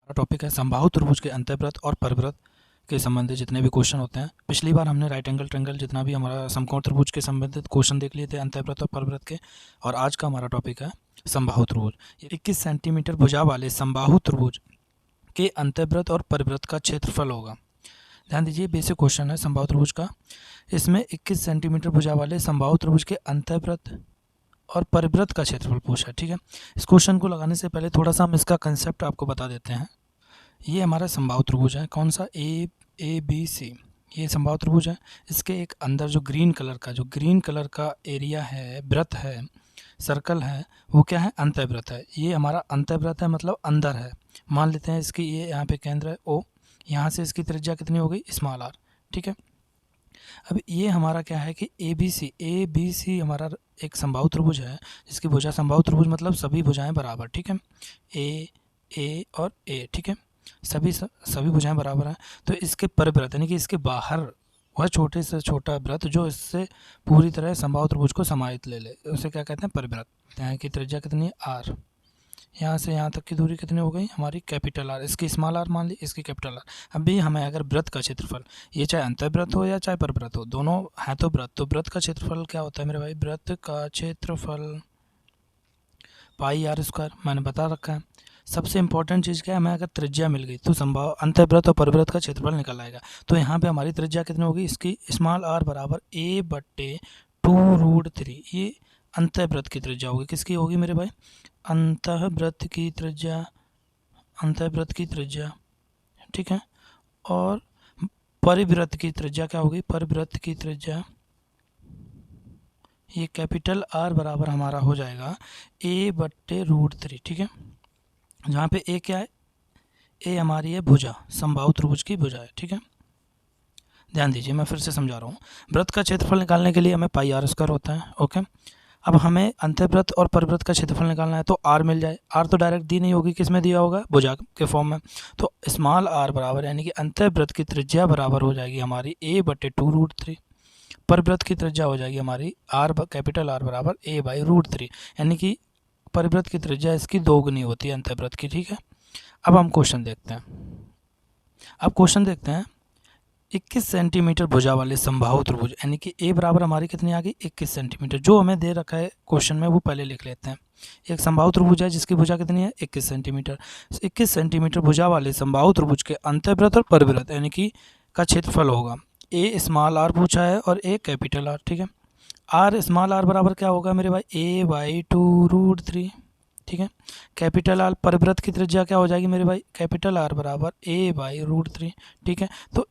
Topic है समबाहु त्रिभुज के अंतःव्रत और परिव्रत के संबंधित जितने भी क्वेश्चन होते हैं। पिछली बार हमने राइट एंगल ट्रायंगल जितना भी हमारा समकोण त्रिभुज के संबंधित क्वेश्चन देख लिए थे अंतःव्रत और परिव्रत के। और आज का हमारा टॉपिक है समबाहु त्रिभुज। 21 सेंटीमीटर भुजा वाले समबाहु त्रिभुज के अंतःव्रत और परिव्रत का क्षेत्रफल होगा। ध्यान दीजिए, बेसिक क्वेश्चन है समबाहु त्रिभुज का। इसमें 21 सेंटीमीटर भुजा वाले समबाहु त्रिभुज के अंतःव्रत और परिव्रत का क्षेत्रफल पूछा है। ठीक है, इस क्वेश्चन को लगाने से पहले थोड़ा सा हम इसका कंसेप्ट आपको बता देते हैं। ये हमारा समबाहु त्रिभुज है, कौन सा, ए बी सी, ये समबाहु त्रिभुज है। इसके एक अंदर जो ग्रीन कलर का एरिया है, वृत्त है, सर्कल है, वो क्या है, अंतःव्रत है। ये हमारा अंतःव्रत है, मतलब अंदर है। मान लेते हैं इसकी ये यहाँ पे केंद्र है ओ, यहाँ से इसकी त्रिज्या कितनी हो गई, स्मॉल आर। ठीक है, अब ये हमारा क्या है कि ए बी सी हमारा एक समबाहु त्रिभुज है जिसकी भुजा, समबाहु त्रिभुज मतलब सभी भुजाएं बराबर। ठीक है, ए और ए, ठीक है, सभी भुजाएं बराबर हैं। तो इसके परिव्रत यानी कि इसके बाहर वह छोटे से छोटा व्रत जो इससे पूरी तरह समबाहु त्रिभुज को समाहित ले ले, उसे क्या कहते हैं, परिव्रत। यहाँ की त्रिज्या कितनी है, आर। यहाँ से यहाँ तक की दूरी कितनी हो गई हमारी, कैपिटल आर। इसकी स्मॉल आर मान ली, इसकी कैपिटल आर। अभी हमें अगर व्रत का क्षेत्रफल, ये चाहे अंतःव्रत हो या चाहे परिव्रत हो, दोनों है तो व्रत, तो व्रत का क्षेत्रफल क्या होता है मेरे भाई, व्रत का क्षेत्रफल पाई आर स्क्वायर, मैंने बता रखा है। सबसे इंपॉर्टेंट चीज़ क्या है, हमें अगर त्रिज्या मिल गई तो संभाव अंतःव्रत और परिव्रत का क्षेत्रफल निकल आएगा। तो यहाँ पे हमारी त्रिज्या कितनी होगी, इसकी स्मॉल आर बराबर a/2√3। ये अंतःव्रत की त्रिज्या होगी, किसकी होगी मेरे भाई, अंतःव्रत की त्रिज्या। ठीक है, और परिव्रत की त्रिज्या क्या होगी, परिव्रत की त्रिज्या, ये कैपिटल आर बराबर हमारा हो जाएगा a/√3। ठीक है, जहाँ पे ए क्या है, ए हमारी है भुजा, समबाहु त्रिभुज की भुजा है। ठीक है, ध्यान दीजिए, मैं फिर से समझा रहा हूँ। व्रत का क्षेत्रफल निकालने के लिए हमें पाई आर स्क्वायर होता है। ओके, अब हमें अंतःव्रत और परिव्रत का क्षेत्रफल निकालना है तो आर मिल जाए। आर तो डायरेक्ट दी नहीं होगी, किस में दिया होगा, भुजा के फॉर्म में। तो स्मॉल आर बराबर यानी कि अंतःव्रत की त्रिज्या बराबर हो जाएगी हमारी a/2√3। परिव्रत की त्रिज्या हो जाएगी हमारी आर, कैपिटल आर बराबर a/√3, यानी कि परिव्रत की त्रिज्या इसकी दोगुनी होती है अंतःव्रत की। ठीक है, अब हम क्वेश्चन देखते हैं। 21 सेंटीमीटर भुजा वाले समबाहु त्रिभुज, यानी कि ए बराबर हमारी कितनी आ गई, 21 सेंटीमीटर। जो हमें दे रखा है क्वेश्चन में वो पहले लिख लेते हैं। एक समबाहु त्रिभुज है जिसकी भुजा कितनी है, 21 सेंटीमीटर। 21 सेंटीमीटर भुजा वाले समबाहु त्रिभुज के अंतःव्रत और परिव्रत यानी कि का क्षेत्रफल होगा। ए स्मॉल आर पूछा है और ए कैपिटल आर। ठीक है, आर स्मॉल आर बराबर क्या होगा मेरे भाई, a/2√3। ठीक है, कैपिटल आर, परिव्रत की त्रिज्या क्या हो जाएगी मेरे भाई, कैपिटल आर बराबर a/√3। ठीक है, तो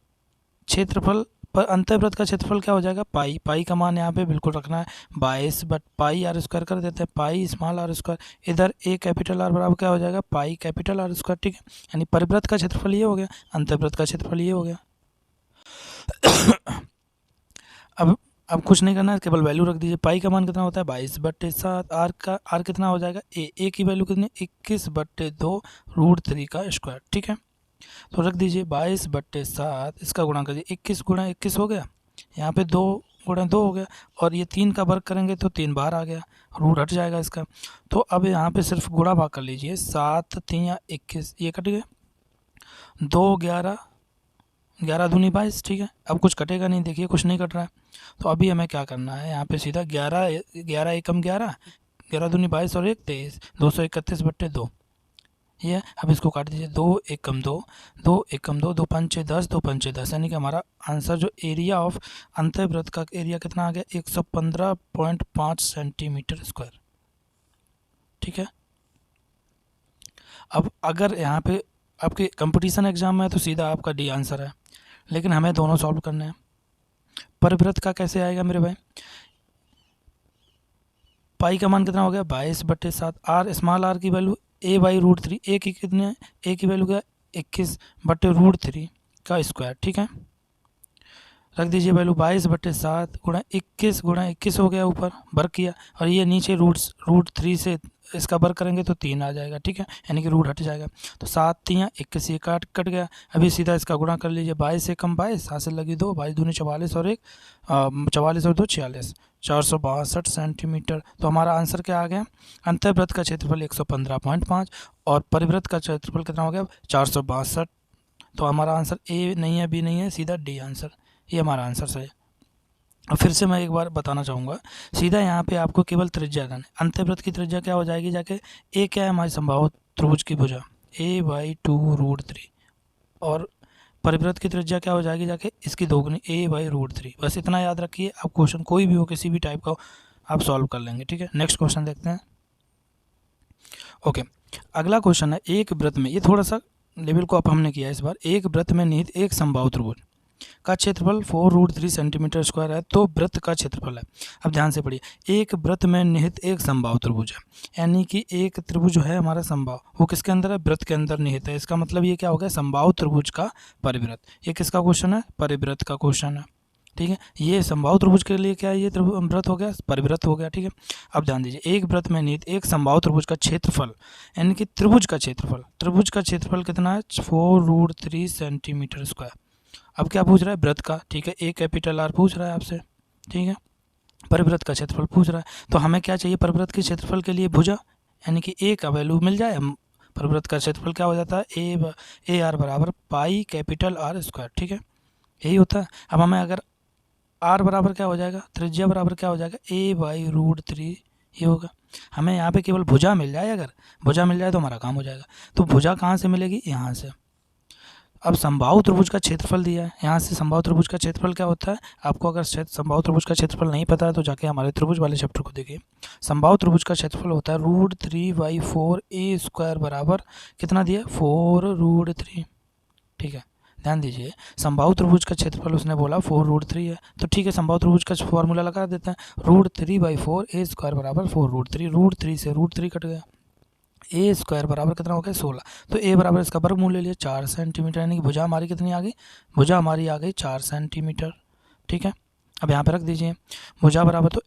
क्षेत्रफल पर अंतःव्रत का क्षेत्रफल क्या हो जाएगा, पाई का मान यहाँ पे बिल्कुल रखना है 22, बट पाई आर स्क्वायर कर देते हैं, पाई स्मॉल आर स्क्वायर। इधर ए कैपिटल आर बराबर क्या हो जाएगा, पाई कैपिटल आर स्क्वायर। ठीक है, यानी परिव्रत का क्षेत्रफल ये हो गया, अंतःव्रत का क्षेत्रफल ये हो गया। अब कुछ नहीं करना है, केवल वैल्यू रख दीजिए। पाई का मान कितना होता है, 22/7। आर कितना हो जाएगा, ए की वैल्यू कितनी, 21/2√3 का स्क्वायर। ठीक है, तो रख दीजिए 22/7, इसका गुणा कर दीजिए, 21 × 21 हो गया, यहाँ पे 2 × 2 हो गया, और ये 3 का वर्ग करेंगे तो 3 बार आ गया, रूट हट जाएगा इसका। तो अब यहाँ पे सिर्फ गुणा भाग कर लीजिए, 7×3=21, ये कट गए, 2 11, 11 दूनी 22। ठीक है, अब कुछ कटेगा नहीं, देखिए कुछ नहीं कट रहा है। तो अभी हमें क्या करना है, यहाँ पे सीधा 11 एकम 11, 11 दूनी 22 और 1 23, 231/2। ये अब इसको काट दीजिए, 2 एकम 2, 2 एकम 2, 2 पंचे 10, 2 पंचे 10, यानी कि हमारा आंसर जो एरिया ऑफ अंतःव्रत का एरिया कितना आ गया, 115.5 सेंटीमीटर स्क्वायर। ठीक है, अब अगर यहाँ पे आपके कंपटीशन एग्जाम में है तो सीधा आपका डी आंसर है, लेकिन हमें दोनों सॉल्व करने हैं। परिव्रत का कैसे आएगा मेरे भाई, पाई का मान कितना हो गया, 22/7। आर स्मॉल आर की वैल्यू a/√3, ए की कितने है, ए की वैल्यू क्या, 21/√3 का स्क्वायर। ठीक है, रख दीजिए वैल्यू 22/7 × 21 हो गया, ऊपर वर्ग किया, और ये नीचे √3 से इसका वर्ग करेंगे तो 3 आ जाएगा। ठीक है, यानी कि रूट हट जाएगा, तो 7×3=21, ये कट गया। अभी सीधा इसका गुणा कर लीजिए, 22 एकम 22, हाथ से लगी 2, 22 दूनी 44 और 1 44 और 2 46, 462 सेंटीमीटर। तो हमारा आंसर क्या आ गया, अंतर्वृत्त का क्षेत्रफल 115.5 और परिवृत्त का क्षेत्रफल कितना हो गया 462। तो हमारा आंसर ए नहीं है, बी नहीं है, सीधा डी आंसर, ये हमारा आंसर सही है। और फिर से मैं एक बार बताना चाहूँगा, सीधा यहाँ पे आपको केवल त्रिज्या करना है। अंतर्वृत्त की त्रिज्या क्या हो जाएगी जाके, ए क्या है हमारी संभावित त्रिभुज की भुजा a/2√3 और परिवृत्त की त्रिज्या क्या हो जाएगी जाके इसकी दोगुनी a/√3। बस इतना याद रखिए, आप क्वेश्चन कोई भी हो किसी भी टाइप का हो आप सॉल्व कर लेंगे। ठीक है, नेक्स्ट क्वेश्चन देखते हैं। ओके, अगला क्वेश्चन है, एक वृत्त में, ये थोड़ा सा लेवल को अप हमने किया इस बार। एक वृत्त में निहित एक समबाहु त्रिभुज का क्षेत्रफल 4√3 सेंटीमीटर स्क्वायर है, तो वृत्त का क्षेत्रफल है। अब ध्यान से पढ़िए, एक वृत्त में निहित एक समबाहु त्रिभुज है, यानी कि एक त्रिभुज जो है हमारा समबाहु, वो किसके अंदर है, वृत्त के अंदर निहित है। इसका मतलब ये क्या हो गया, समबाहु त्रिभुज का परिवृत्त। ये किसका क्वेश्चन है, परिवृत्त का क्वेश्चन है। ठीक है, ये समबाहु त्रिभुज के लिए क्या है, ये वृत्त हो गया, परिवृत्त हो गया। ठीक है, अब ध्यान दीजिए, एक वृत्त में निहित एक समबाहु त्रिभुज का क्षेत्रफल, यानी कि त्रिभुज का क्षेत्रफल कितना है, 4√3 सेंटीमीटर स्क्वायर। अब क्या पूछ रहा है, वृत्त का। ठीक है, ए कैपिटल आर पूछ रहा है आपसे। ठीक है, परिवृत्त का क्षेत्रफल पूछ रहा है, तो हमें क्या चाहिए, परिवृत्त के क्षेत्रफल के लिए भुजा, यानी कि ए का वैल्यू मिल जाए, हम परिवृत्त का क्षेत्रफल क्या हो जाता है, ए आर बराबर पाई कैपिटल आर स्क्वायर। ठीक है, यही होता है। अब हमें अगर आर बराबर क्या हो जाएगा, त्रिज्या बराबर क्या हो जाएगा, a/√3 ये होगा। हमें यहाँ पे केवल भुजा मिल जाए, अगर भुजा मिल जाए तो हमारा काम हो जाएगा। तो भुजा कहाँ से मिलेगी, यहाँ से। अब समबाहु त्रिभुज का क्षेत्रफल दिया है, यहाँ से समबाहु त्रिभुज का क्षेत्रफल क्या होता है, आपको अगर समबाहु त्रिभुज का क्षेत्रफल नहीं पता है तो जाके हमारे त्रिभुज वाले चैप्टर को देखिए। समबाहु त्रिभुज का क्षेत्रफल होता है √3/4 बराबर कितना दिया, 4√3। ठीक है, ध्यान दीजिए, समबाहु त्रिभुज का क्षेत्रफल उसने बोला 4√3 है, तो ठीक है, समबाहु त्रिभुज का फॉर्मूला लगा देते हैं, √3/4 बराबर 4√3। √3 से √3 कट गया, a² बराबर कितना हो गया, 16। तो a बराबर इसका वर्गमूल ले लिया 4 सेंटीमीटर, यानी कि भुजा हमारी कितनी आ गई, भुजा हमारी आ गई 4 सेंटीमीटर। ठीक है, अब यहाँ पे रख दीजिए भुजा बराबर, तो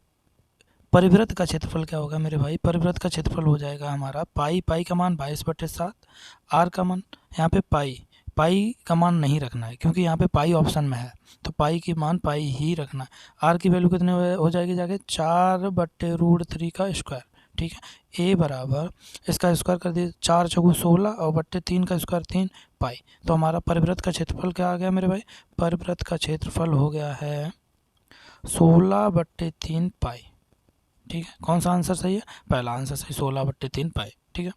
परिवृत्त का क्षेत्रफल क्या होगा मेरे भाई, परिवृत्त का क्षेत्रफल हो जाएगा हमारा पाई का मान 22/7, आर का मान यहाँ पे पाई का मान नहीं रखना है, क्योंकि यहाँ पे पाई ऑप्शन में है, तो पाई की मान पाई ही रखना है। आर की वैल्यू कितने हो जाएगी जाके 4/√3 का स्क्वायर। ठीक है, ए बराबर इसका स्क्वायर कर दिए, 4 चौगु 16 और बट्टे 3 का स्क्वायर 3 पाई। तो हमारा परिवृत्त का क्षेत्रफल क्या आ गया मेरे भाई, परिवृत्त का क्षेत्रफल हो गया है 16/3 पाई। ठीक है, कौन सा आंसर सही है, पहला आंसर सही, 16/3 पाई। ठीक है,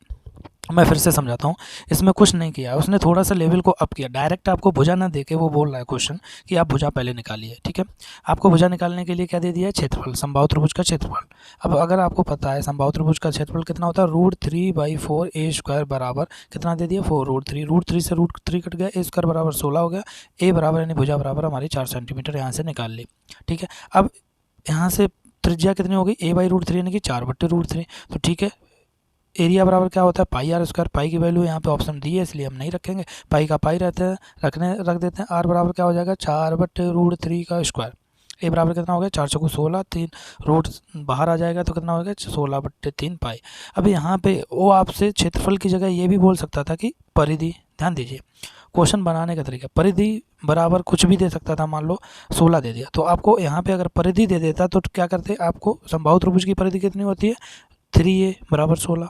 मैं फिर से समझाता हूँ, इसमें कुछ नहीं किया, उसने थोड़ा सा लेवल को अप किया। डायरेक्ट आपको भुजा ना देके वो बोल रहा है क्वेश्चन कि आप भुजा पहले निकालिए। ठीक है, आपको भुजा निकालने के लिए क्या दे दिया है, क्षेत्रफल, समबाहु त्रिभुज का क्षेत्रफल। अब अगर आपको पता है समबाहु त्रिभुज का क्षेत्रफल कितना होता है, √3/4 बराबर कितना दे दिया, 4√3। √3 से √3 कट गया, a² बराबर 16 हो गया, a बराबर यानी भुजा बराबर हमारी 4 सेंटीमीटर यहाँ से निकाल ली। ठीक है, अब यहाँ से त्रिज्या कितनी हो गई, a/√3 यानी कि 4/√3। तो ठीक है, एरिया बराबर क्या होता है, πr²। पाई की वैल्यू यहाँ पे ऑप्शन दी है इसलिए हम नहीं रखेंगे, पाई का पाई रहते हैं, रख देते हैं। आर बराबर क्या हो जाएगा, 4/√3 का स्क्वायर। ए बराबर कितना हो गया, 4 चौको 16, 3 रूट बाहर आ जाएगा तो कितना हो गया, 16/3 पाई। अब यहाँ पे वो आपसे क्षेत्रफल की जगह ये भी बोल सकता था कि परिधि। ध्यान दीजिए, क्वेश्चन बनाने का तरीका, परिधि बराबर कुछ भी दे सकता था, मान लो 16 दे दिया, तो आपको यहाँ पे अगर परिधि दे देता तो क्या करते, आपको समबाहु त्रिभुज की परिधि कितनी होती है, 3a बराबर 16।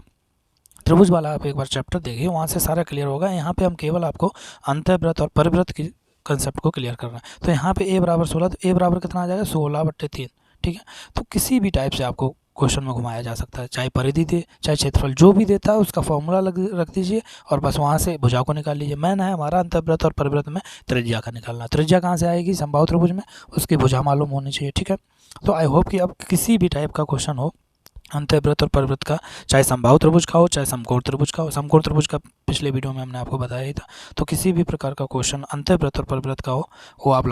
त्रिभुज वाला आप एक बार चैप्टर देखिए, वहाँ से सारा क्लियर होगा। यहाँ पे हम केवल आपको अंतःवृत्त और परिवृत्त की कंसेप्ट को क्लियर करना है। तो यहाँ पे a बराबर 16, तो a बराबर कितना आ जाएगा, 16/3। ठीक है, तो किसी भी टाइप से आपको क्वेश्चन में घुमाया जा सकता है, चाहे परिधि दे चाहे क्षेत्रफल, जो भी देता है उसका फॉर्मूला रख दीजिए और बस वहाँ से भुजा को निकाल लीजिए। मैन है हमारा अंतःवृत्त और परिवृत्त में त्रिज्या का निकालना। त्रिज्या कहाँ से आएगी, समबाहु त्रिभुज में, उसकी भुजा मालूम होनी चाहिए। ठीक है, तो आई होप कि अब किसी भी टाइप का क्वेश्चन हो अंतःवृत्त और परिवृत्त का, चाहे समबाहु त्रिभुज का हो चाहे समकोण त्रिभुज का हो, समकोण त्रिभुज का पिछले वीडियो में हमने आपको बताया ही था, तो किसी भी प्रकार का क्वेश्चन अंतःवृत्त और परिवृत्त का हो वो आप लगा